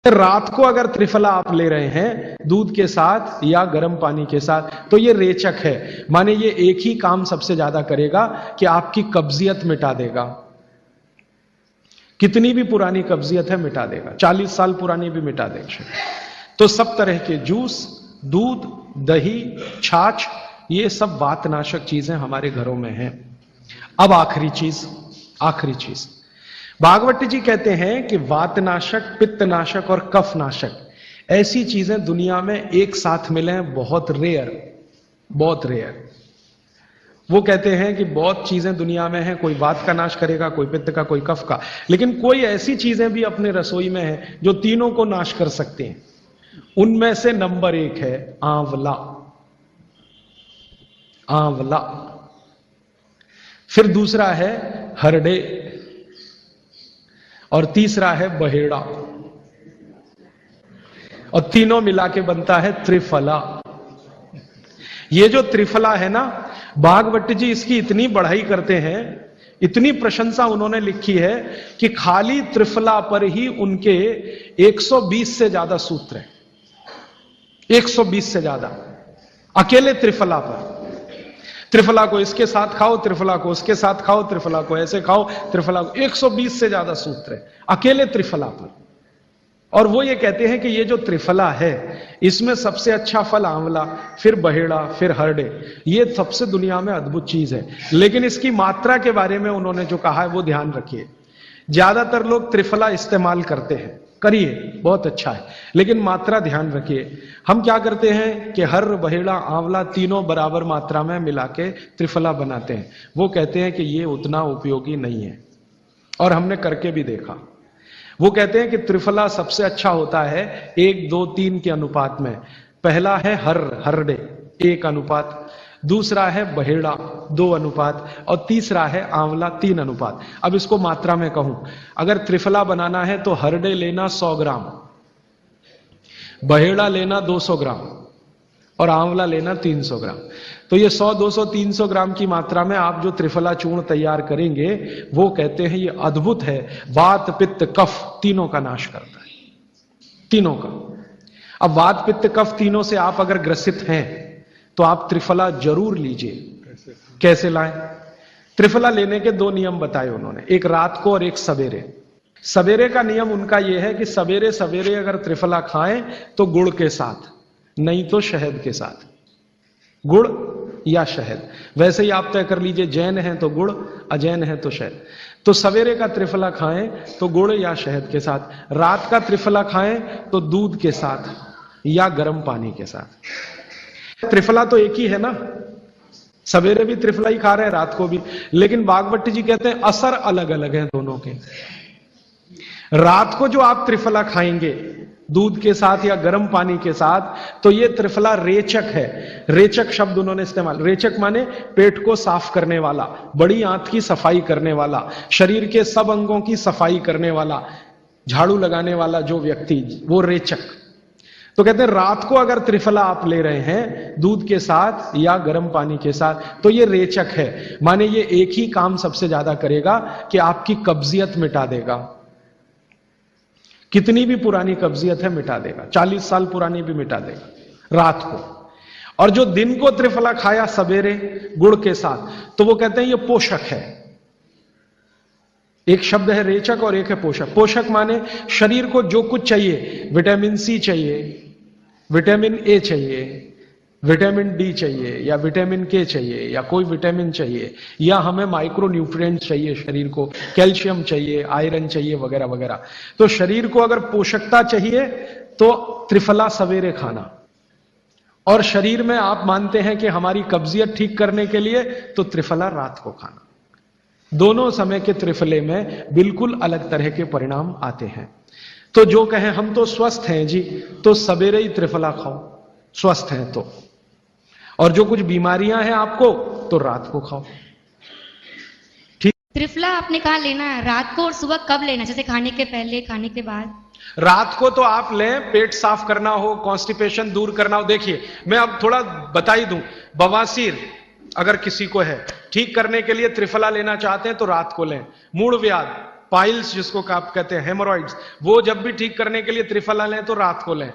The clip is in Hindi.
रात को अगर त्रिफला आप ले रहे हैं दूध के साथ या गर्म पानी के साथ तो ये रेचक है, माने ये एक ही काम सबसे ज्यादा करेगा कि आपकी कब्जियत मिटा देगा। कितनी भी पुरानी कब्जियत है मिटा देगा, 40 साल पुरानी भी मिटा देगा। तो सब तरह के जूस, दूध, दही, छाछ, ये सब वातनाशक चीजें हमारे घरों में हैं। अब आखिरी चीज भागवत जी कहते हैं कि वातनाशक, पित्तनाशक और कफनाशक ऐसी चीजें दुनिया में एक साथ मिले हैं, बहुत रेयर। वो कहते हैं कि बहुत चीजें दुनिया में हैं, कोई वात का नाश करेगा, कोई पित्त का, कोई कफ का, लेकिन कोई ऐसी चीजें भी अपने रसोई में हैं जो तीनों को नाश कर सकती हैं। उनमें से नंबर 1 है आंवला। फिर दूसरा है हरडे और तीसरा है बहेड़ा, और तीनों मिला के बनता है त्रिफला। ये जो त्रिफला है ना, भागवत जी इसकी इतनी बढ़ाई करते हैं, इतनी प्रशंसा उन्होंने लिखी है कि खाली त्रिफला पर ही उनके 120 से ज्यादा सूत्र हैं। 120 से ज्यादा अकेले त्रिफला पर। त्रिफला को इसके साथ खाओ, त्रिफला को उसके साथ खाओ, त्रिफला को ऐसे खाओ, त्रिफला को 120 से ज्यादा सूत्र है अकेले त्रिफला पर। और वो ये कहते हैं कि ये जो त्रिफला है इसमें सबसे अच्छा फल आंवला, फिर बहेड़ा, फिर हरडे, ये सबसे दुनिया में अद्भुत चीज है। लेकिन इसकी मात्रा के बारे में उन्होंने जो कहा है वो ध्यान रखिए। ज्यादातर लोग त्रिफला इस्तेमाल करते हैं, करिए, बहुत अच्छा है, लेकिन मात्रा ध्यान रखिए। हम क्या करते हैं कि हर, बहेड़ा, आंवला तीनों बराबर मात्रा में मिला के त्रिफला बनाते हैं। वो कहते हैं कि ये उतना उपयोगी नहीं है, और हमने करके भी देखा। वो कहते हैं कि त्रिफला सबसे अच्छा होता है 1, 2, 3 के अनुपात में। पहला है हरडे 1 अनुपात, दूसरा है बहेड़ा 2 अनुपात, और तीसरा है आंवला 3 अनुपात। अब इसको मात्रा में कहूं, अगर त्रिफला बनाना है तो हरडे लेना 100 ग्राम, बहेड़ा लेना 200 ग्राम और आंवला लेना 300 ग्राम। तो ये 100, 200, 300 ग्राम की मात्रा में आप जो त्रिफला चूर्ण तैयार करेंगे, वो कहते हैं ये अद्भुत है, वात, पित्त, कफ तीनों का नाश करता है, तीनों का। अब वात, पित्त, कफ तीनों से आप अगर ग्रसित हैं तो आप त्रिफला जरूर लीजिए। कैसे लाएं? त्रिफला लेने के 2 नियम बताए उन्होंने, एक रात को और एक सवेरे। सवेरे का नियम उनका यह है कि सवेरे सवेरे अगर त्रिफला खाएं तो गुड़ के साथ, नहीं तो शहद के साथ, गुड़ या शहद। वैसे ही आप तय कर लीजिए, जैन हैं तो गुड़, अजैन है तो शहद। तो सवेरे का त्रिफला खाएं तो गुड़ या शहद के साथ, रात का त्रिफला खाएं तो दूध के साथ या गर्म पानी के साथ। त्रिफला तो एक ही है ना, सवेरे भी त्रिफला ही खा रहे हैं, रात को भी। लेकिन भागवत जी कहते हैं असर अलग अलग है दोनों के। रात को जो आप त्रिफला खाएंगे दूध के साथ या गर्म पानी के साथ, तो ये त्रिफला रेचक है। रेचक शब्द उन्होंने इस्तेमाल, रेचक माने पेट को साफ करने वाला, बड़ी आंत की सफाई करने वाला, शरीर के सब अंगों की सफाई करने वाला, झाड़ू लगाने वाला जो व्यक्ति, वो रेचक। तो कहते हैं रात को अगर त्रिफला आप ले रहे हैं दूध के साथ या गर्म पानी के साथ, तो ये रेचक है, माने ये एक ही काम सबसे ज्यादा करेगा कि आपकी कब्जियत मिटा देगा। कितनी भी पुरानी कब्जियत है मिटा देगा, 40 साल पुरानी भी मिटा देगा रात को। और जो दिन को त्रिफला खाया सवेरे गुड़ के साथ, तो वो कहते हैं ये पोषक है। एक शब्द है रेचक और एक है पोषक। पोषक माने शरीर को जो कुछ चाहिए, विटामिन सी चाहिए, विटामिन ए चाहिए, विटामिन डी चाहिए, या विटामिन के चाहिए, या कोई विटामिन चाहिए, या हमें माइक्रो न्यूट्रिएंट्स चाहिए शरीर को, कैल्शियम चाहिए, आयरन चाहिए, वगैरह वगैरह। तो शरीर को अगर पोषकता चाहिए तो त्रिफला सवेरे खाना, और शरीर में आप मानते हैं कि हमारी कब्जियत ठीक करने के लिए तो त्रिफला रात को खाना। दोनों समय के त्रिफले में बिल्कुल अलग तरह के परिणाम आते हैं। तो जो कहें हम तो स्वस्थ हैं जी, तो सवेरे ही त्रिफला खाओ स्वस्थ हैं तो, और जो कुछ बीमारियां हैं आपको तो रात को खाओ। ठीक। त्रिफला आपने कहा लेना है रात को, और सुबह कब लेना, जैसे खाने के पहले, खाने के बाद? रात को तो आप लें, पेट साफ करना हो, कॉन्स्टिपेशन दूर करना हो। देखिए मैं अब थोड़ा बता ही दूं, बवासीर अगर किसी को है, ठीक करने के लिए त्रिफला लेना चाहते हैं तो रात को लें। मूढ़ व्याध पाइल्स जिसको आप कहते हैं हेमोरॉइड्स, वो जब भी ठीक करने के लिए त्रिफला लें तो रात को लें।